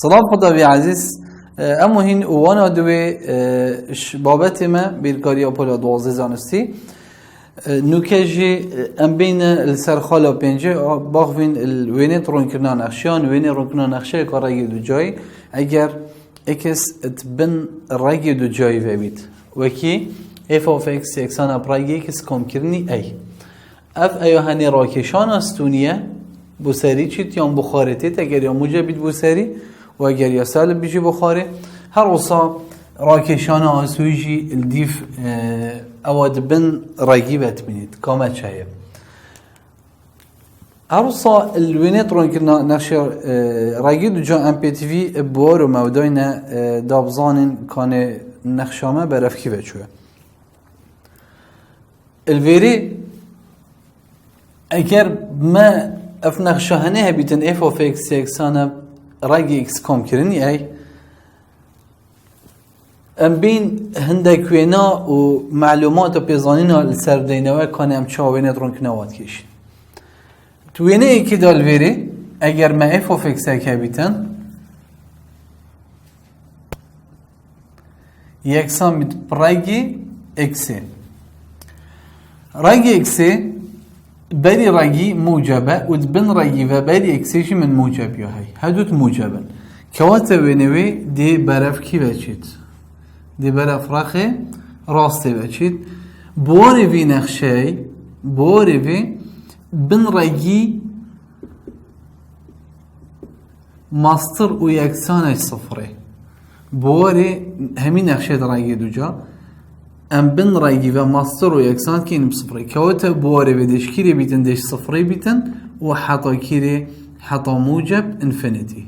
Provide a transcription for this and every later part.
سلام خداوی عزیز اما هین وانا دوی بابت ما بیرکاری اپولا 12 زانستی نوکجی ام بین السرخالا پنجه باخوین الوینت رون کرنا نخشیان وینت رون کرنا نخشی که رای دو جای اگر اکس اتبن رای دو جای وید وکی اف اوف اکس یکسان اپرای اکس کم کرنی ای اف ایو هنی راکشان استونیه بسری چیت یا بخارتیت اگر یا موجبید بسری و اگر یا سالب بیجی بخاره هر وصا راکشان آسویجی الدیف اواد بن راگیبت بینید کامت شاید هر وصا الوینت رون کرنا نقشه راگی دو جا ام پی تی وی بوار و موداین دابزانین کانه نقشامه برفکی بچوه الویری اگر ما اف نقشهانه هبیتن اف اوف اکس یکسانه راگی اکس کام کرنی ای ام بین هندکوینا و معلومات و پیزانینا السردینوه کانه ام چاوینت رون کنوات کشید توینه ایکی دالویری اگر ما اف اوف اکس هبیتن یکسان بیت راگی اکسی راگی اکسی بری راگی موجبه و بن راگی و بری اکسیش من موجب یا هی هدوت موجبن كواتا بينوي دي برف كي بچيت دي برف راخي راستي بچيت بوري في نخشي بوري في بن راجي ماستر و يكسانش صفري بوري همين نخشي راجي دوجا ام بن راجي و ماستر و يكسان كين بصفري كواتا بوري في دشكيري بيتن دش صفري بيتن و حطا كيري حطا موجب انفينيتي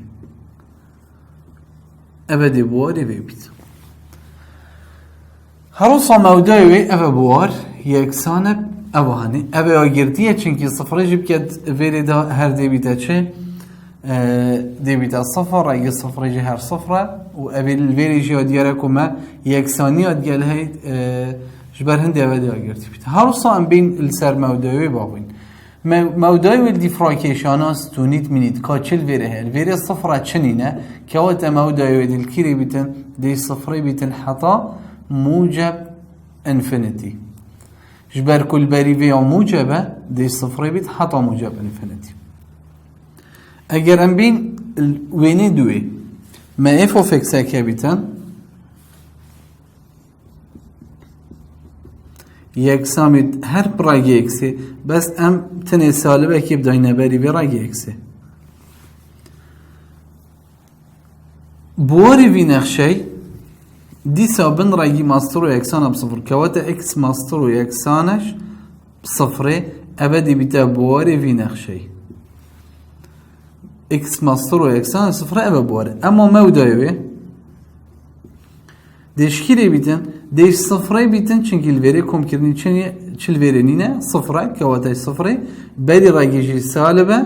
ابدي بوار بيبيت هروصا موداوي ابا بوار يكسانب ابا هني ابا اگرديه چنكي صفره جيب كد فيري دا هر ديبيتا چه ديبيتا صفر اگه صفره جي هر صفره و ابي الفيري جي ادياركو ما يكساني اديال هاي جبر هندي ابدي اگردي بيت هروصا ام بين السر موداوي باوين موداوي الديفراكيشاناس تونيت منيت كاتشل فيري هل فيري صفرة چنينه كواتا موداوي الكيري بيتن دي صفري بيتن حطا موجب انفينيتي جبر كل بري فيا موجبة دي صفري بيت حطا موجب انفينيتي اگر ام بين ويني دوي ما اف اوف اكس اكا بيتن یکسامید هر براگی اکسی بس ام تنه سالبه که بداینه بری براگی اکسی بواری وی نخشی دیسا بن راگی ماستر و یکسان بصفر کواتا اکس ماستر و یکسانش صفره ابدی بیتا بواری وی نخشی اکس ماستر و یکسان صفره ابد بواری اما مودایوه دشکیری بیتن دیش صفره بیتن چنگی الویری کم کردنی چل ویری نینه صفره کواتا صفره بری راگیجی سالبه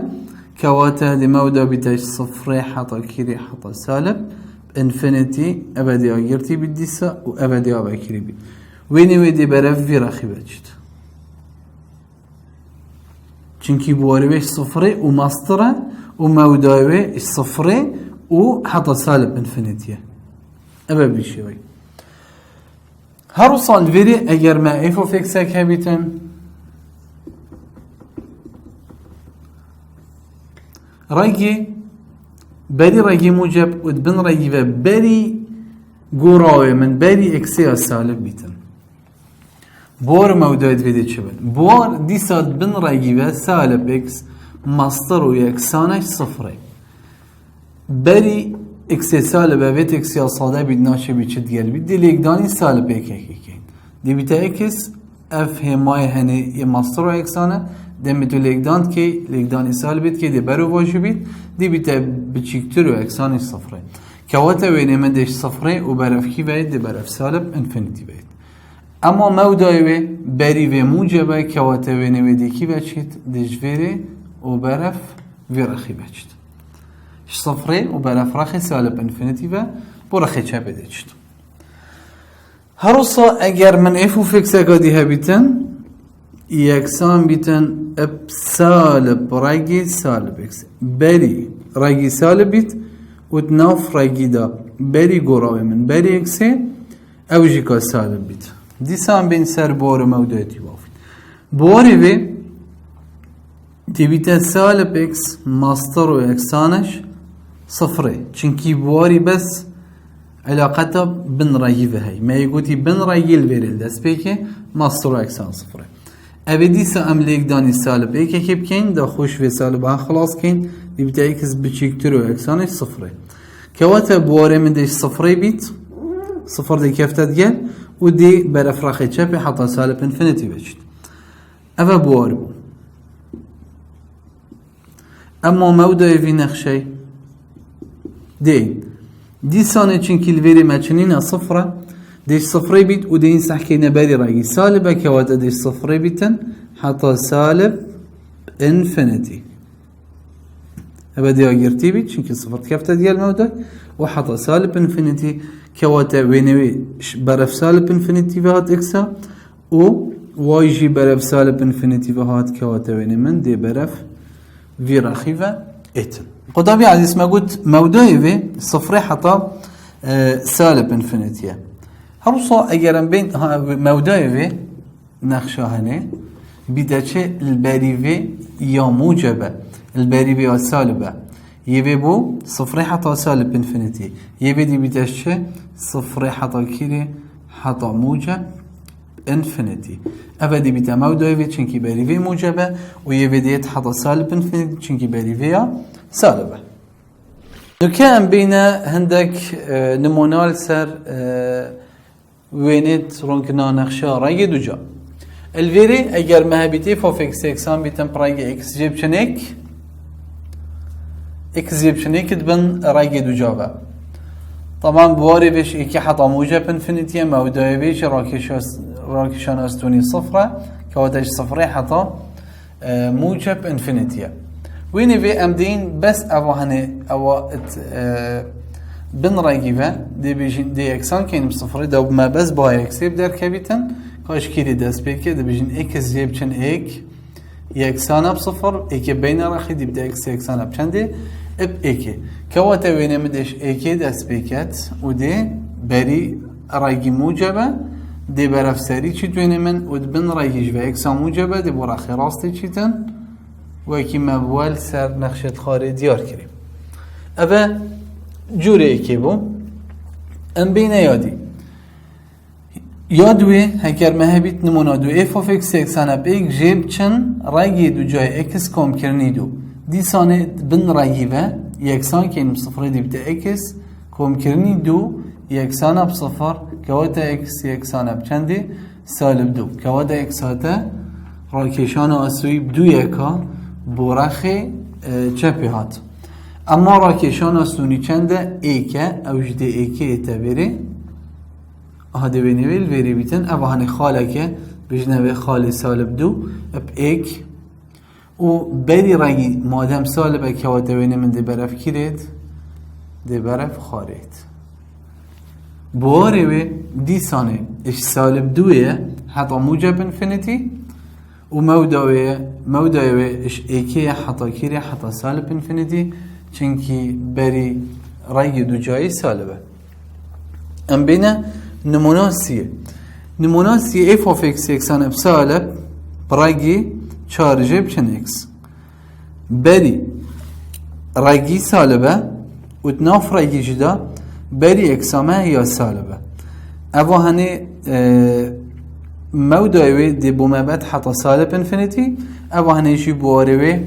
کواتا دی مودا بیتاش صفره حتا کیری حتا سالب انفینیتی ابدی آگرتی بیدیسا و ابدی آبا کیری بید وینی ویدی برف وی راخی بچید چنگی بواریوش صفره و ماستره و موداوش صفره و حتا سالب انفینیتیه ابا بیشی وی هر وصل فيري اگر ما اف اوف اكس هبيتن راجي بري راجي موجب ودبن راجي و بري قراوي من بري اكسي سالب بيتن بور موداد فيدي چبن بور دي سال بن راجي و سالب اكس ماستر و يكسانش صفره بري اکسی سالب اوید اکسی آساده بید ناشه بیچه دیگل بید دی لیگدانی سالب ایک کن دی بیتا اکس اف همای هنه یه ماستر و اکسانه دمی تو لیگدان که لیگدانی سالب بید که دی برو واجه بید دی بیتا بچیکتر و اکسانی صفره کواتا وینه من دیش صفره و برف کی باید دی برف سالب انفینیتی باید اما مودایوه بری و موجبه کواتا وینه ویدی کی بچید دیش ویره و برف ویرخی بچید صفري وبلا فراخي سالب انفينيتي و برخي چه بده چت هروصا اگر من اف و فيكس اگادي هبيتن يكسان بيتن اب سالب راجي سالب اكس بري راجي سالب بيت وتناف رقي دا بري قراوي من بري اكسي او جيكا سالب بيت دي سام بين سر بور موداتي وافد بوري في دي بيتا سالب اكس ماستر و اكسانش صفري چنكي بوري بس علاقتها بن رقي هي ما يقولي بن رقي الفيريل دست بيكي ماستر و اكسان صفري ابدي سام ليك داني سالب ايك كيب كين دا خوش في سالبها خلاص كين يبدا اكس بتشيكتر و اكسانش صفري كواتا بواري من ديش صفري بيت صفر دي كيف تتقال ودي برافراخي تشابي حتى سالب انفينيتي بجد افا بواري بو اما مودا في نخشي دي سانه چنكي الفيري ماچنين صفرة ديش صفري بيت ودي نسح كينا باري راقي سالبة كواتا ديش صفري بيتن حتى سالب انفينيتي ابدي اغيرتي بيت چنكي صفر كيف ديال مودا وحتى سالب انفينيتي كواتا وينوي برف سالب انفينيتي فهات اكسا و واي جي برف سالب انفينيتي فهات كواتا ويني من دي برف في رخيفة اتن قدامي عزيز ما قلت مودا في صفري حتى سالب انفينيتي هرصا اگرم بين مودا في نخشا هني بدأتش الباريفي يا موجبة الباريفي يا سالبة يبي بو صفري حتى سالب انفينيتي يبي دي بدأتش صفري حتى كيري حتى موجب انفينيتي ابدي بتا مودا في چنكي باريفي موجبة ويبي ديت حتى سالب انفينيتي چنكي باريفي سالبة لو كان بينا هندك نمونال سر وينت رونكنا نخشا راي دوجا الفيري اگر مهبتي فوفيكس اكسان بيتن براي اكس جيبشنك اكس جيبشنك تبن راي دوجا طبعا بواري بيش اكي حطا موجب انفينيتي مودا بيش راكشان استوني صفرة كواتش صفري حطا موجب انفينيتي وين في امدين بس او هني او بن رايجيفا دي بيجين دي اكسان كاين صفر دو ما بس باي اكس يبدر كابيتن كاش كيري داس بيك دي بيجين اكس جيبشن اك يكسان بصفر اك بين راخي دي بدا اكس يكسان بشندي اب اك كواتا وين مدش اك داس بيكات ودي بري رايجي موجبه دي برف سري تشي وين من ود بن رايجي في اكسان موجبه دي براخي راستي تشيتن وكي مبوال سر نخشة خاري ديار كريم أبا جوري كيبو ام بين يادي يادوي هكر مهبيت نمونا دو اف اوف اكس اكسانا بيك جيب چن رايجي دو جاي اكس كوم كرني دو دي سانه بن رايجي و يكسان كين بصفر دي بتا اكس كوم كرني دو يكسانا بصفر كواتا اكس يكسانا بچندي سالب دو كواتا اكس هاتا راكيشانا اسوي بدو يكا بورخي چپی هات اما راکشان استونی چنده ایکه اوجده ایکه تبری هاده بینویل ویری بیتن او هنی خاله که بجنوه خاله سالب دو اب ایک و بری رنگی مادم سالب اکواته بینه من دی برف کرید دی برف خارید بواره وی دی سانه اش سالب دویه حتی موجب انفینیتی وموداوي اش ايكي حتى كيري حتى سالب انفينيتي چنكي بري راي دو جاي سالبه ام بينا نموناسية اف اوف اكس اكسان بسالب براي چارجه بچن اكس بري راي سالبه وتناف راي جدا بري اكسامه هي سالبه اوه هني موداوي دي بومابات حتى سالب انفينيتي او هنيشي بواريوي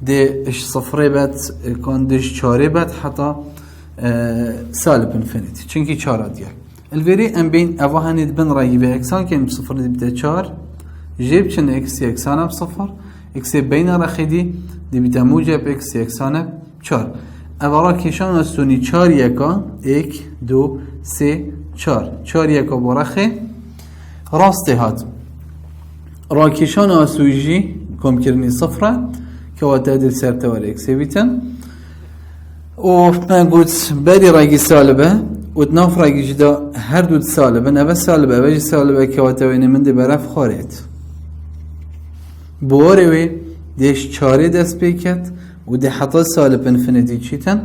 دي اش صفري بات كون ديش چاري بات حتى سالب انفينيتي چنكي چارا ديال الفيري ام بين او هني بن راي بي اكسان كان بصفر دي بتا چار جيب چن اكس اكسان بصفر اكس بين رخيدي دي بتا موجب اكس اكسان چار او را كيشان استوني چار يكا اك دو سي چار يكا برخي راسته هات راكيشان اسويجي كوم كرني صفرة كواتا دل سرتوال اكسيبيتن وما قلت بادي راقي سالبة وتناف راقي جدا هر دود سالبة نبا سالبة باجي سالبة كواتا وين من دي برف خاريت بواريوي ديش چاري دست بيكت ودي حتى سالب انفينيتي چيتن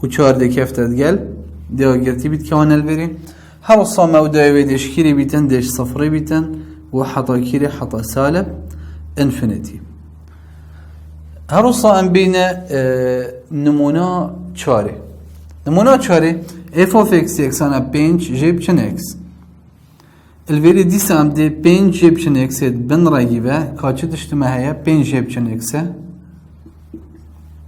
و 4 كفتت قل دي قرتي بيت كمان البري هر الصا مودا ويدش كيري بيتن دش صفري بيتن وحطا كيري حطا سالب انفينيتي هر الصا ام بين نمونا 4 نمونا 4 f of x يكسانا 5 جيب چن x الفيري دي سام دي 5 جيب چن x بن راجيبه كاچه دشتمه هيا 5 جيب چن x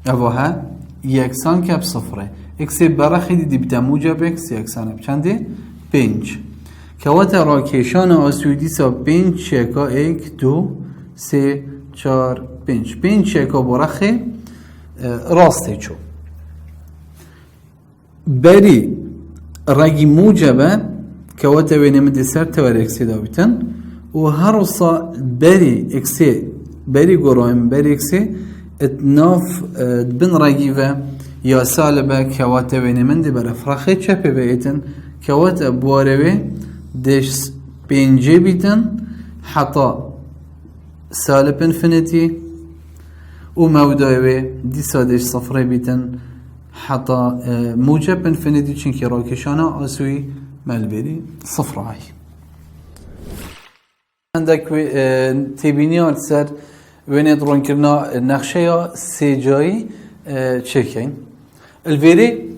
اوها يكسان كاب صفره x برخي دي بتا موجب x يكسانا بچنده 5 كواتا راكيشان آسودي سا 5 شكا 1 2 3 4 5 5 شكا برخي راسته چو بري رقي موجبه كواتا وينمد سر تور اكسي دابتن و هروصا بري اكسي بري قرائم بري اكسي اتناف بن رقيبه يا سالبه كواتا وينمد برا فرخي چپه بيتن كواتا بواروي دش بينجي بيتن حتى سالب انفينيتي وموداوي دي سادش صفري بيتن حتى موجب انفينيتي چنكي راكشانا اسوي مالبري صفر هاي عندك تبيني على سر وين درون كرنا نقشه سي جاي تشيكين الفيري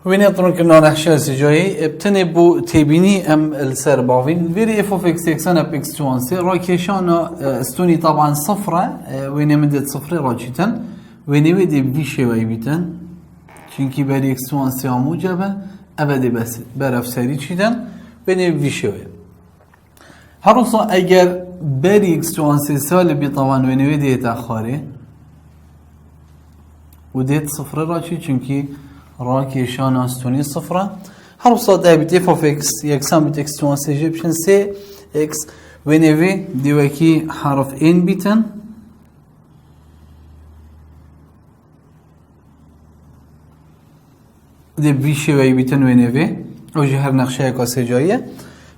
وين درون كرنا نقشه سي جاي بتني بو تبيني ام السر باوين الفيري اف اوف اكس اكس انا باكس 1 سي راكشانا استوني طبعا صفره وين مدت صفر راكشتن وين ودي بيشي واي بيتن چونكي بري اكس 1 سي موجبه ابدي بس برف سري چيدن بني بيشوي هروصا اگر بري اكس 1 سي سال بي طبعا وين ودي تاخري وديت صفر راشي چونكي راكي شان استوني صفره هروصا دابت اف اوف اكس يكسان بت اكس 1 سي جيبشن سي اكس وين في ديوكي حرف ان بيتن دي بيشي وي بيتن وينيفي او جهر نقشه كاسه جايه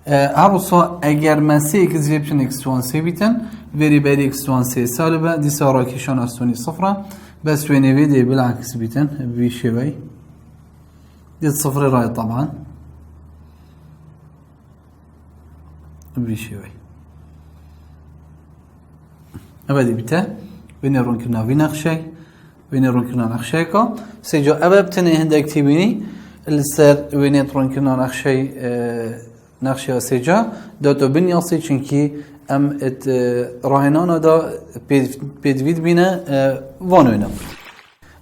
هروصا اگر من سي اكس جيبشن اكس 1 سي بيتن فيري بري اكس 1 سي سالبه دي سارا كيشان استوني صفره بس وينيفي دي بالعكس بيتن بيشي وي دي صفر راي طبعا بيشي وي ابدي بتا وين رون كنا في نقشه وين رون كنا نقشيكا سيجا أبا بتني هندك تبيني السر وين رون كنا نقشي سيجا داتو بنياسي چونكي ام ات راهنانا دا بيدويد بينا وانوينا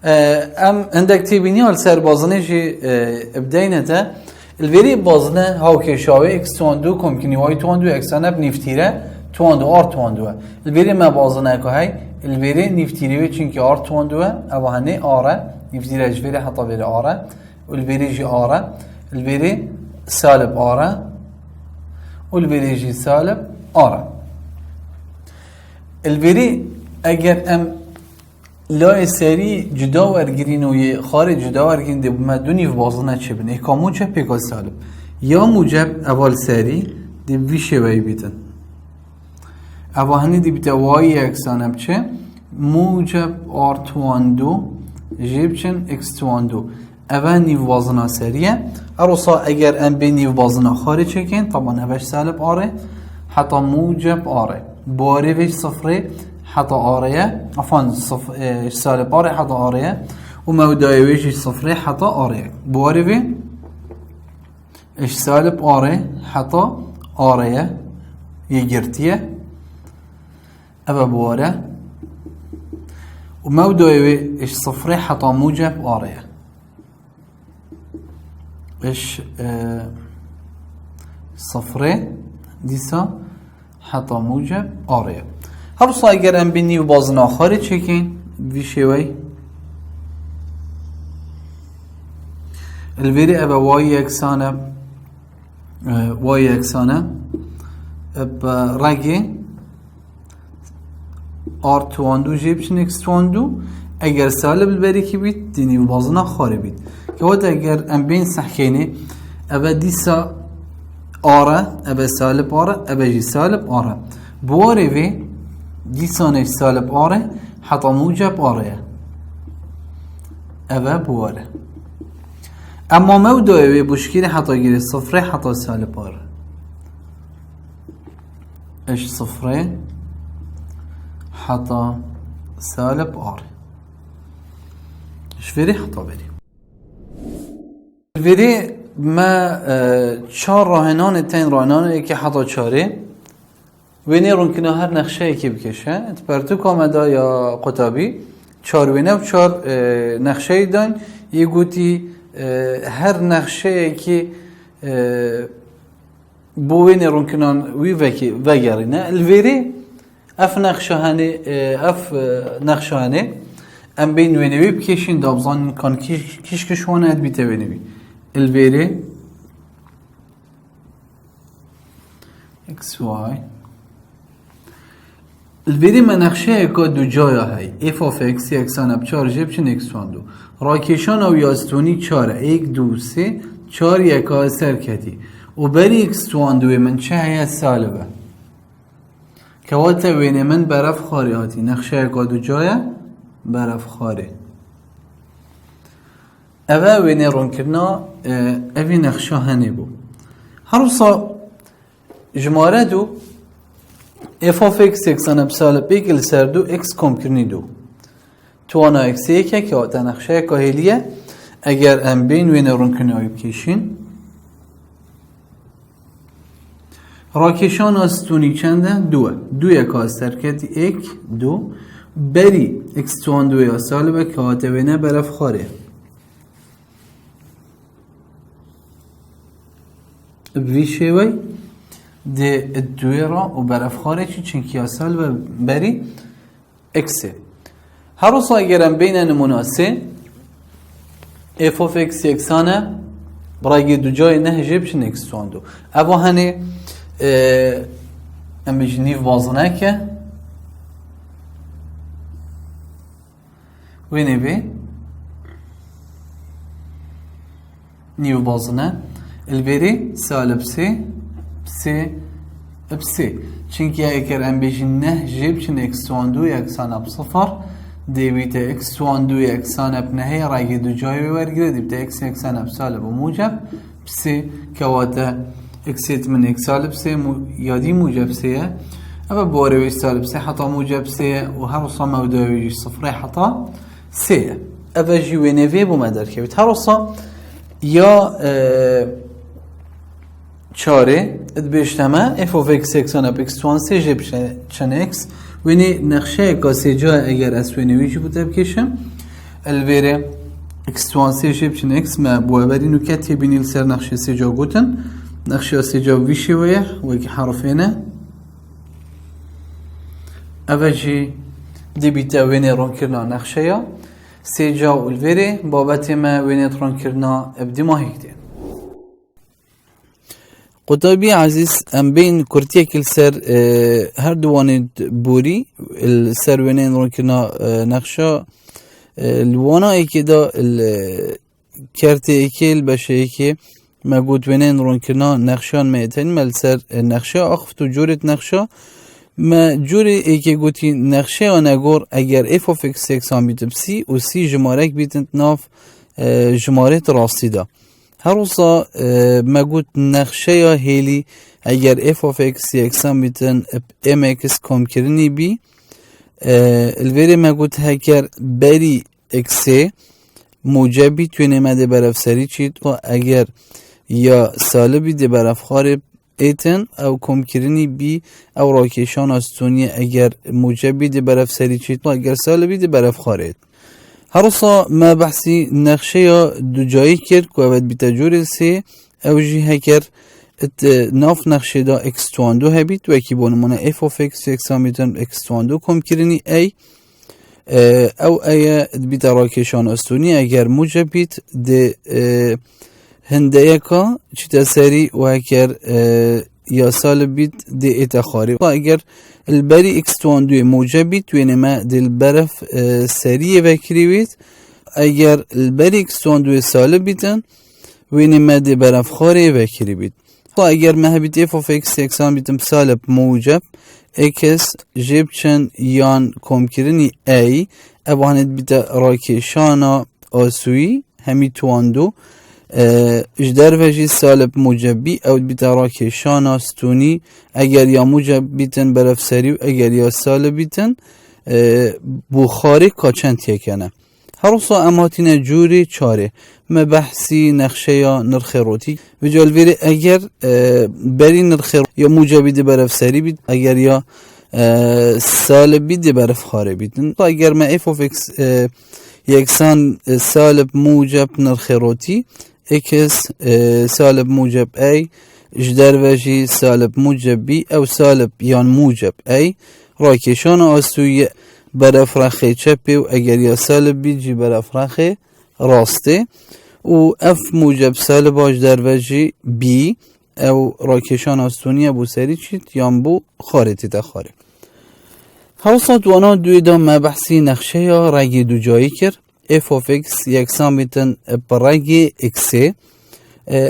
ام هندك تبيني السر بازنه جي ابداينه تا الفيري بازنه هاوكي شاوي اكس تواندو كمكني واي تواندو اكسانه بنفتيره تواندو ار تواندو الفيري ما بازنه كو هاي الفيري نفتيري چونكي ار تواندو او هني اره نفتيري اجفيري حتى فيري اره والفيري جي اره الفيري سالب اره والفيري جي سالب اره الفيري اگر ام لا سری جدا ورگیرین و یه خارج جدا ورگیرین ده مدونی و بازنه چه بینه اکا موجب پیکا سالب یا موجب اول سری ده ویشه وی بیتن اول هنی دی بیتا وای اکسانه بچه موجب آر تواندو جیب چن اکس تواندو اول نیو بازنه سریه اروسا اگر ام بی نیو بازنه خارج چکن طبعا اوش سالب آره حتی موجب آره باره ویش صفره حتى آرية عفوا سالب آرية حتى آرية وموداي ويش صفري حتى آرية بوارفي إيش سالب آرية حتى آرية يجرتيه أبا بوارة وموداي ويش صفري حتى موجب آرية إيش صفري ديسا حتى موجب آرية هر سایگر ام بینی و باز ناخاره چکین ویشوی الویری ابا وای اکسانه ابا رگی آر تواندو جیبشن اکس تواندو اگر سالب البری که بید دینی و باز ناخاره بید که وقت اگر ام بین سحکینی ابا دیسا آره ابا سالب آره ابا جی سالب آره بواره وی ديسانش سالب آره حتى موجب آره اوه بواره اما مودوی بشکیر حتا گیری صفره حتا سالب آره اش صفره حتا سالب آره اش فيري حتا بري فيري ما چار راهنان تين راهنان اكي حتا چاره ويني رونكنا هر نقشه اكي بكشه تبرتو كامدا يا قطابي چار وينه و چار نقشه دان يگوتي هر نقشه اكي بو ويني رونكنان وي وگرينه الفيري اف نقشه هاني اف نقشه هاني ام بين وينوي بكيشين دابزان كان كيش كشوانه اد بيتا وينوي الفيري اكس واي الفيري ما نقشه اكا دو جايا هاي اف اوف اكس يكسان اب 4 جيب چن اكس وان دو راكيشان او ياستوني 4 1 2 3 4 يكا سركتي و بري اكس وان دو من چه هي سالبه كواتا وين من برف خارياتي نقشه اكا دو جايا برف خاره اوه وینه رون کرنا اوی نقشه هنه بو هروسا جماره دو اف آف اکس اکسان بسال بیگل سر دو اکس کم کرنی دو توانا اکس یکه که آتا نقشه کاهلیه اگر ام بین وینه رون کرنا آیب کشین راکشان آستونی چنده؟ دو یک آسترکتی ایک دو بری اکس توان دوی آسالبه که آتوینه برف خاره بوی شوی ده دوی را و برف خاره چنکی آسالبه بری اکسه هر روز اگرم بین نموناسه اف اف اکس یکسانه برای دو جای نه جیبشن اکس توان دو اوا هنه امیج نیف بازنه که ويني بي نيو بازنه البيري سالب سي بسي بسي چونكي اگر ام بيجي نه جيب چن اكس توان دو يكسان اب صفر ديبيتا اكس توان دو يكسان اب نهي رايقي دو جاي ورگره ديبتا اكس يكسان اب سالب وموجب بسي كواتا اكسيت من اكس سالب سي يادي موجب سي اما بوري سالب سي حطا موجب سي وهر صما ودوي صفر حطا سه اوجی و نوی بو مدر که هر روزا یا چاره ادبیشتمه اف اوف اکس اکسان اپ اکس توان سه جب چن اکس وینی نقشه که سه جا اگر از وینوی جی بوده بکشم الویره اکس توان سه جب چن اکس ما بو اولی نکتی بینیل سر نقشه سه جا گوتن نقشه سه جا ویشی ویه و اکی حرفینه اوجی ديبيتا ويني رون كرنا نقشيا سيجا والفيري بابتي ما ويني رون كرنا ابدي ما هيكتين قطابي عزيز ام بين كورتيا كل سر هر دواني بوري السر ويني رون كرنا نقشا الوانا ايكي دا الكارتي ايكي الباشا ايكي ما قوت ويني رون كرنا نقشان ميتين مال سر نقشا اخفتو جورة نقشا ما جوری ایکی گوتی نقشه و نگور اگر اف of x یکسان بیت بسی و سی جمارک بیتند ناف جماره راستی دا هر روزا ما گوت نقشه یا هیلی اگر اف of x یکسان بیتن ام x کم کرنی بی الویری ما گوت هکر بری x موجبی توی نمده برف سری چید و اگر یا سالبی دی برف خارب ایتن او کم کرنی بی او راکشان آستونی اگر موجبی دی برف سری چید و اگر سالبی دی برف خارید هر روزا ما بحثی نقشه یا دو جایی کرد که اوید بی تجور سی او جی هکر ناف نقشه دا اکس توان دو هبید و اکی بانمونه اف of x یکسان بیتن اکس توان دو کم کرنی ای او ای بیت راکشان آستونی اگر موجبید دی هنده یکا چی تسری و اگر یا سال بید دی اتخاری و اگر البری اکس توان دوی موجب بید توی نما دل برف سریع وکری بید اگر البری اکس توان دوی سال بیدن و نما دی برف خاری وکری بید و اگر محبید اف of x یکسان بیدم سالب موجب اکس جیب چن یان کم کرنی ای اوانید بیده راکشانا آسوی همی تواندو اجدر وجی سالب موجب بی او بیتا راکشان استونی اگر یا موجب بیتن برافسری و اگر یا سالب بیتن بخاری کاچن تیکنه هر روز اماتین جوری چاره ما بحثی نقشه یا نرخ روتی و جالویری اگر بری نرخ یا موجبی دی برافسری بید اگر یا سالب بید برف خاره بیدن اگر ما اف اوف اکس یکسان سالب موجب نرخ روتی اکس سالب موجب ای جدر وجی سالب موجب بی او سالب یان موجب ای راکشان آسوی برف رخی چپی و اگر یا سالب بی جی برف رخی راسته و اف موجب سالب اجدر وجی بی او راکشان آستونی بو سری چید یان بو خارتی تخاره حوصات وانا دوی دا ما بحثی نقشه یا رگی دو جایی کرد f of x یکسان بیتن برگی x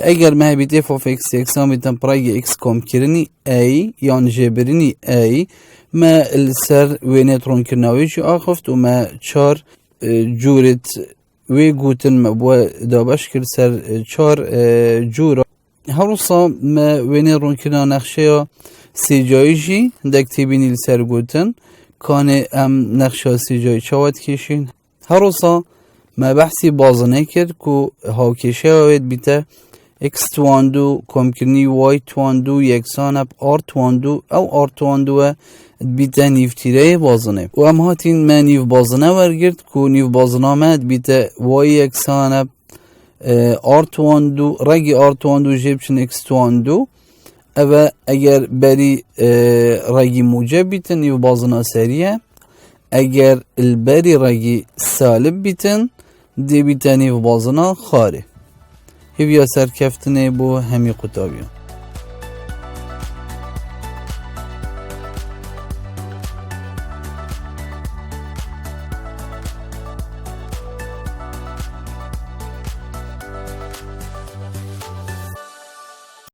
اگر ما بیت f of x یکسان بیتن برگی x کم کرنی a یان جبرنی a ما السر وینترون کرناوی جو آخفت و ما چار جورت وی گوتن ما دابش کرد سر چار جورا هروسا ما وینترون کرنا نقشه یا سی جایی جی دکتی بینی السر گوتن کانه ام نقشه سی جایی چاوت کشین هروسا ما بحثی بازنه کرد که هاوکشه هاوید بیته x تواندو کم کرنی y تواندو یکسان اب r تواندو او r تواندو بیته نیو تیره بازنه و ام هاتین ما نیو بازنه ورگرد که نیو بازنه آمد بیته y یکسان اب r تواندو رگی r تواندو جیبچن x تواندو او اگر بری رگی موجب بیته نیو بازنه سریه اگر البری رگی سالب بیتن دی بیتنی و بازنا خاره هیویا سرکفتنه بو همی قطابیون